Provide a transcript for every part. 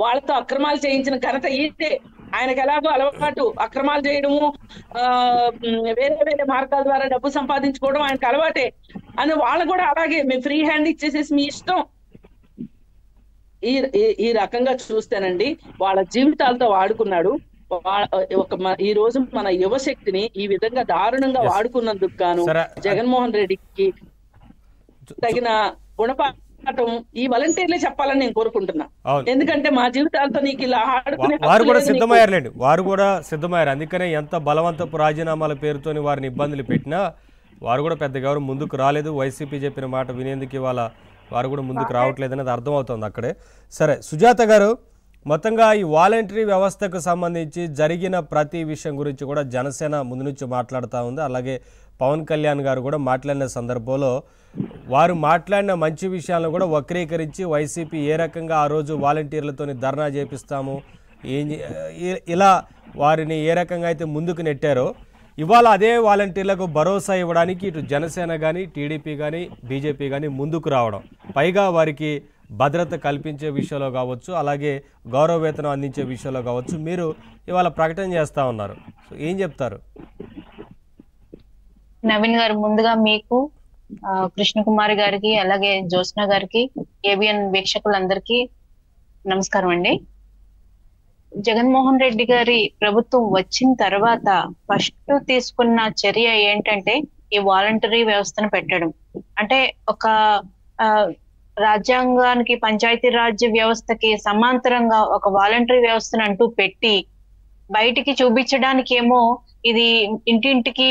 వాళ్ళతో అక్రమాలు చేయించిన ఘనత ఈయనే. ఆయనకు ఎలాగో అలవాటు అక్రమాలు చేయడము, వేరే వేరే మార్గాల ద్వారా డబ్బు సంపాదించుకోవడం ఆయనకు అలవాటే అని వాళ్ళు కూడా అలాగే మేము ఫ్రీ హ్యాండ్ ఇచ్చేసేసి మీ ఇష్టం ఈ ఈ రకంగా చూస్తేనండి వాళ్ళ జీవితాలతో వాడుకున్నాడు. ఈ రోజు మన యువశక్తిని ఈ విధంగా దారుణంగా ఎస్. వాడుకున్నందుకు గాను సరే. జగన్మోహన్ రెడ్డికి తగిన గుణపాఠం ఈ వాలంటీర్లే చెప్పాలని నేను కోరుకుంటున్నా. అవును. ఎందుకంటే మా జీవితాలతో నీకు ఇలా ఆడుకునే వారు హక్కు కూడా లేదు నీకు. సిద్ధమయ్యారులేండి, వారు కూడా సిద్ధమయ్యారు. అందుకనే ఎంత బలవంతపు రాజీనామాల పేరుతోని వారిని ఇబ్బందులు పెట్టినా వారు కూడా పెద్దగా ఎవరు ముందుకు రాలేదు. వైసీపీ చెప్పిన మాట వినేందుకు ఇవాళ వారు కూడా ముందుకు రావట్లేదు అనేది అర్థమవుతుంది అక్కడే. సరే సుజాత గారు, మొత్తంగా ఈ వాలంటరీ వ్యవస్థకు సంబంధించి జరిగిన ప్రతి విషయం గురించి కూడా జనసేన ముందు నుంచి మాట్లాడుతూ ఉంది. అలాగే పవన్ కళ్యాణ్ గారు కూడా మాట్లాడిన సందర్భంలో వారు మాట్లాడిన మంచి విషయాలను కూడా వక్రీకరించి వైసీపీ ఏ రకంగా ఆ రోజు వాలంటీర్లతోని ధర్నా చేపిస్తాము ఇలా వారిని ఏ రకంగా అయితే ముందుకు నెట్టారో ఇవాళ అదే వాలంటీర్లకు భరోసా ఇవ్వడానికి ఇటు జనసేన కానీ టీడీపీ కానీ బీజేపీ కానీ ముందుకు రావడం, పైగా వారికి భద్రత కల్పించే విషయంలో కావచ్చు, అలాగే గౌరవ వేతనం అందించే విషయంలో కావచ్చు మీరు ఇవాళ ప్రకటన చేస్తూ ఉన్నారు. సో ఏం చెప్తారు? నవీన్ గారు, ముందుగా మీకు కృష్ణకుమారి గారికి అలాగే జ్యోత్స్న గారికి ఏబిఎన్ వీక్షకులందరికీ నమస్కారం అండి. జగన్మోహన్ రెడ్డి గారి ప్రభుత్వం వచ్చిన తర్వాత ఫస్ట్ తీసుకున్న చర్య ఏంటంటే ఈ వాలంటరీ వ్యవస్థను పెట్టడం. అంటే ఒక రాజ్యాంగానికి పంచాయతీరాజ్ వ్యవస్థకి సమాంతరంగా ఒక వాలంటరీ వ్యవస్థను అంటూ పెట్టి బయటికి చూపించడానికి ఏమో ఇది ఇంటింటికి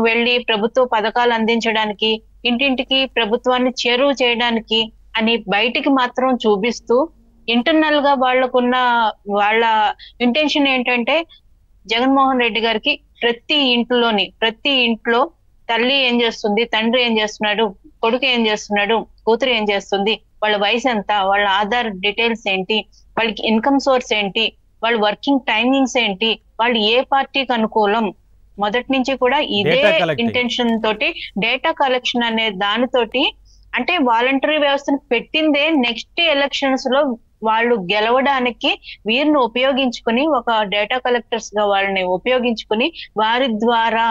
వెళ్ళి ప్రభుత్వ పథకాలు అందించడానికి, ఇంటింటికి ప్రభుత్వాన్ని చేరువ చేయడానికి అని బయటికి మాత్రం చూపిస్తూ ఇంటర్నల్ గా వాళ్ళకున్న వాళ్ళ ఇంటెన్షన్ ఏంటంటే జగన్మోహన్ రెడ్డి గారికి ప్రతి ఇంట్లో తల్లి ఏం చేస్తుంది, తండ్రి ఏం చేస్తున్నాడు, కొడుకు ఏం చేస్తున్నాడు, కూతురు ఏం చేస్తుంది, వాళ్ళ వయసు ఎంత, వాళ్ళ ఆధార్ డీటెయిల్స్ ఏంటి, వాళ్ళకి ఇన్కమ్ సోర్స్ ఏంటి, వాళ్ళ వర్కింగ్ టైమింగ్స్ ఏంటి, వాళ్ళు ఏ పార్టీకి అనుకూలం, మొదటి నుంచి కూడా ఇదే ఇంటెన్షన్ తోటి డేటా కలెక్షన్ అనే దానితోటి, అంటే వాలంటరీ వ్యవస్థను పెట్టిందే నెక్స్ట్ ఎలక్షన్స్ లో వాళ్ళు గెలవడానికి వీరిని ఉపయోగించుకుని ఒక డేటా కలెక్టర్స్ గా వాళ్ళని ఉపయోగించుకుని వారి ద్వారా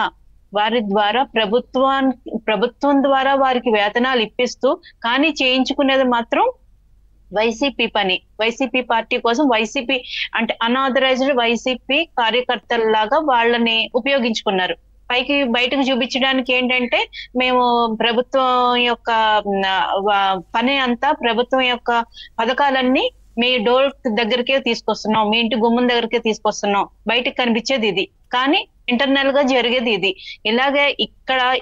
ప్రభుత్వం ద్వారా వారికి వేతనాలు ఇప్పిస్తూ కానీ చేయించుకునేది మాత్రం వైసీపీ పని. వైసీపీ పార్టీ కోసం వైసీపీ అంటే అన్ఆథరైజ్డ్ వైసీపీ కార్యకర్తల్లాగా వాళ్ళని ఉపయోగించుకున్నారు. బయటకు చూపించడానికి ఏంటంటే మేము ప్రభుత్వం యొక్క పని అంతా, ప్రభుత్వం యొక్క పథకాలన్నీ మీ డోర్ దగ్గరికే తీసుకొస్తున్నాం, మీ ఇంటి గుమ్మం దగ్గరికే తీసుకొస్తున్నాం, బయటకు కనిపించేది ఇది, కానీ ఇంటర్నల్ గా జరిగేది ఇది.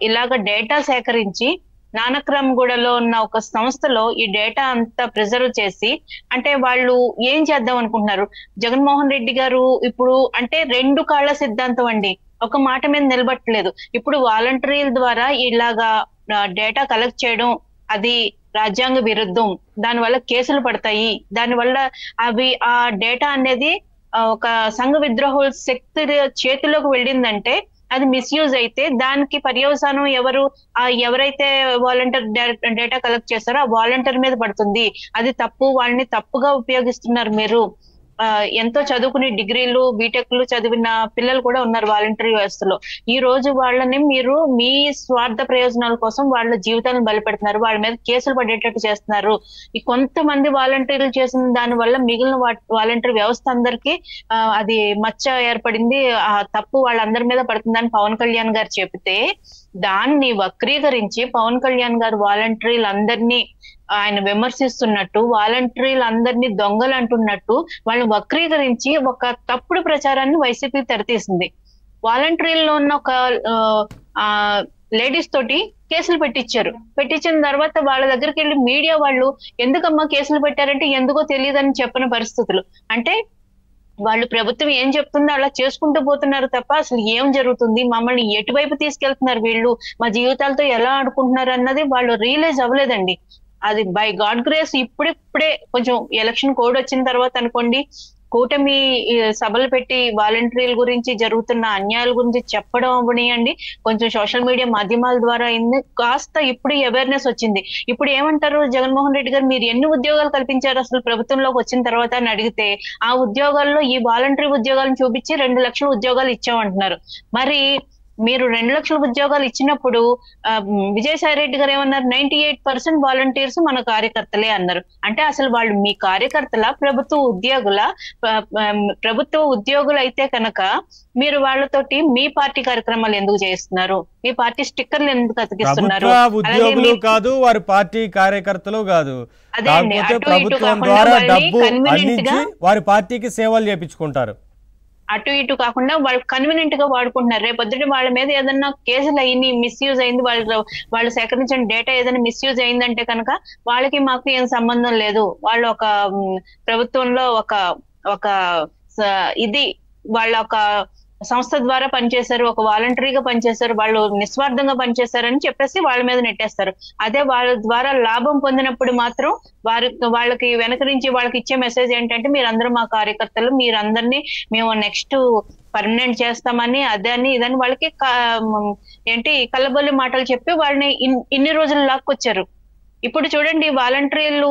ఇలాగ డేటా సేకరించి నానక్రామ్గూడలో ఉన్న ఒక సంస్థలో ఈ డేటా అంతా ప్రిజర్వ్ చేసి, అంటే వాళ్ళు ఏం చేద్దాం అనుకుంటున్నారు, జగన్మోహన్ రెడ్డి గారు ఇప్పుడు అంటే 2 కాళ్ల సిద్ధాంతం అండి, ఒక మాట మీద నిలబట్టలేదు. ఇప్పుడు వాలంటీర్ల ద్వారా ఇలాగా డేటా కలెక్ట్ చేయడం అది రాజ్యాంగ విరుద్ధం, దానివల్ల కేసులు పడతాయి, దానివల్ల ఆ డేటా అనేది ఒక సంఘ విద్రోహుల శక్తి చేతిలోకి వెళ్ళిందంటే అది మిస్యూజ్ అయితే దానికి పర్యవసానం ఎవరైతే వాలంటీర్ డేటా కలెక్ట్ చేస్తారో ఆ వాలంటీర్ మీద పడుతుంది. అది తప్పు, వాళ్ళని తప్పుగా ఉపయోగిస్తున్నారు మీరు. ఎంతో చదువుకుని డిగ్రీలు బీటెక్లు చదివిన పిల్లలు కూడా ఉన్నారు వాలంటరీ వ్యవస్థలో. ఈ రోజు వాళ్ళని మీరు మీ స్వార్థ ప్రయోజనాల కోసం వాళ్ళ జీవితాలను బలిపెడుతున్నారు, వాళ్ళ మీద కేసులు పడేటట్టు చేస్తున్నారు. ఈ కొంతమంది వాలంటీర్లు చేసిన దాని వల్ల మిగిలిన వాలంటరీ వ్యవస్థ అందరికీ అది మచ్చ ఏర్పడింది, ఆ తప్పు వాళ్ళందరి మీద పడుతుందని పవన్ కళ్యాణ్ గారు చెబితే దాన్ని వక్రీకరించి పవన్ కళ్యాణ్ గారు వాలంటీర్లందరినీ ఆయన విమర్శిస్తున్నట్టు, వాలంటీర్లందరినీ దొంగలు అంటున్నట్టు వాళ్ళని వక్రీకరించి ఒక తప్పుడు ప్రచారాన్ని వైసీపీ తెరతీసింది. వాలంటీర్లో ఉన్న ఒక లేడీస్ తోటి కేసులు పెట్టించిన తర్వాత వాళ్ళ దగ్గరికి వెళ్ళి మీడియా వాళ్ళు ఎందుకమ్మా కేసులు పెట్టారంటే ఎందుకో తెలియదని చెప్పిన పరిస్థితులు. అంటే వాళ్ళు ప్రభుత్వం ఏం చెప్తుందో అలా చేసుకుంటూ పోతున్నారు తప్ప అసలు ఏం జరుగుతుంది, మమ్మల్ని ఎటువైపు తీసుకెళ్తున్నారు వీళ్ళు, మా జీవితాలతో ఎలా ఆడుకుంటున్నారు అన్నది వాళ్ళు రియలైజ్ అవ్వలేదండి. అది బై గాడ్ గ్రేస్ ఇప్పుడే కొంచెం ఎలక్షన్ కోడ్ వచ్చిన తర్వాత అనుకోండి, కూటమి సభలు పెట్టి వాలంటీర్ల గురించి జరుగుతున్న అన్యాయాల గురించి చెప్పడం అవనియండి, కొంచెం సోషల్ మీడియా మాధ్యమాల ద్వారా కాస్త ఇప్పుడు అవేర్నెస్ వచ్చింది. ఇప్పుడు ఏమంటారు జగన్మోహన్ రెడ్డి గారు, మీరు ఎన్ని ఉద్యోగాలు కల్పించారు అసలు ప్రభుత్వంలోకి వచ్చిన తర్వాత అని అడిగితే, ఆ ఉద్యోగాల్లో ఈ వాలంటరీ ఉద్యోగాలను చూపించి 2 లక్షల ఉద్యోగాలు ఇచ్చామంటున్నారు. మరి మీరు 2 లక్షల ఉద్యోగాలు ఇచ్చినప్పుడు విజయసాయి రెడ్డి గారు ఏమన్నారు, 98% వాలంటీర్స్ మన కార్యకర్తలే అన్నారు. అంటే అసలు వాళ్ళు మీ కార్యకర్తల, ప్రభుత్వ ఉద్యోగులు అయితే కనుక మీరు వాళ్ళతోటి మీ పార్టీ కార్యక్రమాలు ఎందుకు చేస్తున్నారు, మీ పార్టీ స్టిక్కర్లు ఎందుకు అతికిస్తున్నారు? ఉద్యోగులు కాదు, వారి పార్టీ కార్యకర్తలు కాదు, కాకపోతే ప్రభుత్వం ద్వారా డబ్బు అందించి వారి పార్టీకి సేవలు చేపించుకుంటారు. అటు ఇటు కాకుండా వాళ్ళు కన్వీనియంట్ గా వాడుకుంటున్నారు. రేపొద్దుట వాళ్ళ మీద ఏదన్నా కేసులు అయ్యి మిస్యూజ్ అయింది, వాళ్ళు సేకరించిన డేటా ఏదైనా మిస్యూజ్ అయిందంటే కనుక వాళ్ళకి మాకు ఏం సంబంధం లేదు. వాళ్ళు ఒక ప్రభుత్వంలో ఒక ఇది వాళ్ళ ఒక సంస్థ ద్వారా పనిచేశారు, ఒక వాలంటరీగా పనిచేశారు, వాళ్ళు నిస్వార్థంగా పనిచేశారని చెప్పేసి వాళ్ళ మీద నెట్టేస్తారు. అదే వాళ్ళ ద్వారా లాభం పొందినప్పుడు మాత్రం వాళ్ళకి వెనక నుంచి వాళ్ళకి ఇచ్చే మెసేజ్ ఏంటంటే, మీరందరూ మా కార్యకర్తలు, మీరందరినీ మేము నెక్స్ట్ పర్మనెంట్ చేస్తామని, అదని ఇదని వాళ్ళకి కల్లబొల్లి మాటలు చెప్పి వాళ్ళని ఇన్ని రోజులు లాక్కొచ్చారు. ఇప్పుడు చూడండి వాలంటీర్లు,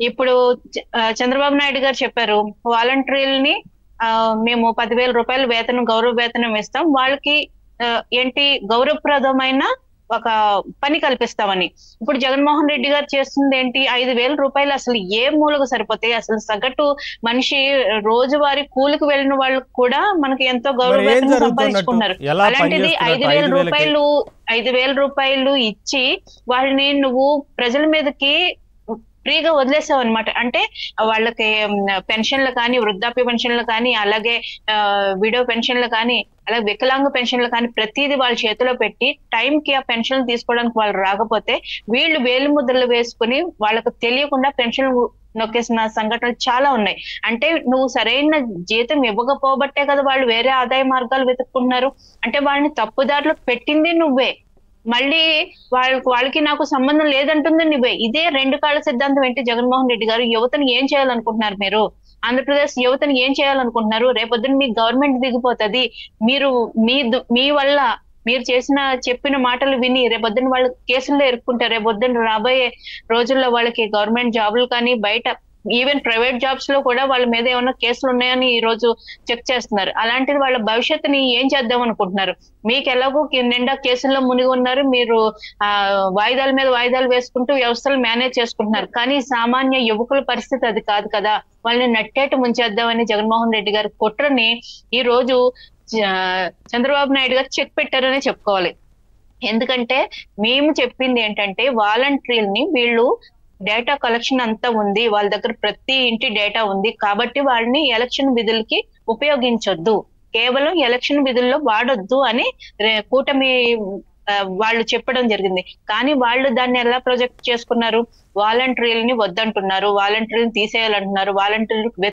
ఇప్పుడు చంద్రబాబు నాయుడు గారు చెప్పారు, వాలంటీర్లని మేము 10,000 రూపాయలు వేతనం, గౌరవ వేతనం ఇస్తాం, వాళ్ళకి గౌరవప్రదమైన ఒక పని కల్పిస్తామని. ఇప్పుడు జగన్మోహన్ రెడ్డి గారు చేస్తుంది ఏంటి, 5,000 రూపాయలు అసలు ఏ మూలకు సరిపోతాయి? అసలు సగటు మనిషి రోజువారీ కూలికి వెళ్ళిన వాళ్ళకి కూడా మనకి ఎంతో గౌరవ వేతనం సంపాదించుకున్నారు. అలాంటిది 5,000 రూపాయలు ఇచ్చి వాళ్ళని నువ్వు ప్రజల మీదకి ఫ్రీగా వదిలేసావు అనమాట. అంటే వాళ్ళకి పెన్షన్లు కానీ, వృద్ధాప్య పెన్షన్లు కానీ, అలాగే విడో పెన్షన్లు కానీ, అలాగే వికలాంగ పెన్షన్లు కానీ ప్రతిదీ వాళ్ళ చేతిలో పెట్టి టైంకి ఆ పెన్షన్లు తీసుకోవడానికి వాళ్ళు రాకపోతే వీళ్ళు వేలు ముద్రలు వేసుకుని వాళ్ళకు తెలియకుండా పెన్షన్ నొక్కేసిన సంఘటనలు చాలా ఉన్నాయి. అంటే నువ్వు సరైన జీతం ఇవ్వకపోబట్టే కదా వాళ్ళు వేరే ఆదాయ మార్గాలు వెతుక్కుంటున్నారు. అంటే వాళ్ళని తప్పుదారులు పెట్టింది నువ్వే, మళ్ళీ వాళ్ళకి నాకు సంబంధం లేదంటుంది నువ్వే. ఇదే 2 కాళ్ళ సిద్ధాంతం ఏంటి జగన్మోహన్ రెడ్డి గారు? యువతను ఏం చేయాలనుకుంటున్నారు మీరు? ఆంధ్రప్రదేశ్ యువతను ఏం చేయాలనుకుంటున్నారు? రేపొద్దున మీ గవర్నమెంట్ దిగిపోతుంది. మీరు మీ వల్ల మీరు చెప్పిన మాటలు విని రేపొద్దున వాళ్ళు కేసుల్లో ఇరుక్కుంటారు. రేపొద్దున రాబోయే రోజుల్లో వాళ్ళకి గవర్నమెంట్ జాబులు కానీ, బయట ఈవెన్ ప్రైవేట్ జాబ్స్ లో కూడా వాళ్ళ మీద ఏమైనా కేసులు ఉన్నాయని ఈ రోజు చెక్ చేస్తున్నారు. అలాంటిది వాళ్ళ భవిష్యత్తుని ఏం చేద్దాం అనుకుంటున్నారు? మీకు ఎలాగో నిండా కేసుల్లో మునిగి ఉన్నారు, మీరు వాయిదాల మీద వాయిదాలు వేసుకుంటూ వ్యవస్థలు మేనేజ్ చేసుకుంటున్నారు. కానీ సామాన్య యువకుల పరిస్థితి అది కాదు కదా. వాళ్ళని నట్టేట ముంచేద్దామని జగన్మోహన్ రెడ్డి గారి కుట్రని ఈ రోజు చంద్రబాబు నాయుడు గారు చెక్ పెట్టారని చెప్పుకోవాలి. ఎందుకంటే మేము చెప్పింది ఏంటంటే, వాలంటీర్ని వీళ్ళు డేటా కలెక్షన్ అంతా ఉంది, వాళ్ళ దగ్గర ప్రతి ఇంటి డేటా ఉంది కాబట్టి వాళ్ళని ఎలక్షన్ విధులకి ఉపయోగించొద్దు, కేవలం ఎలక్షన్ విధుల్లో వాడొద్దు అని కూటమి వాళ్ళు చెప్పడం జరిగింది. కానీ వాళ్ళు దాన్ని ఎలా ప్రొజెక్ట్ చేసుకున్నారు? వాలంటీర్లని వద్దంటున్నారు, వాలంటీర్లను తీసేయాలంటున్నారు, వాలంటీర్లకు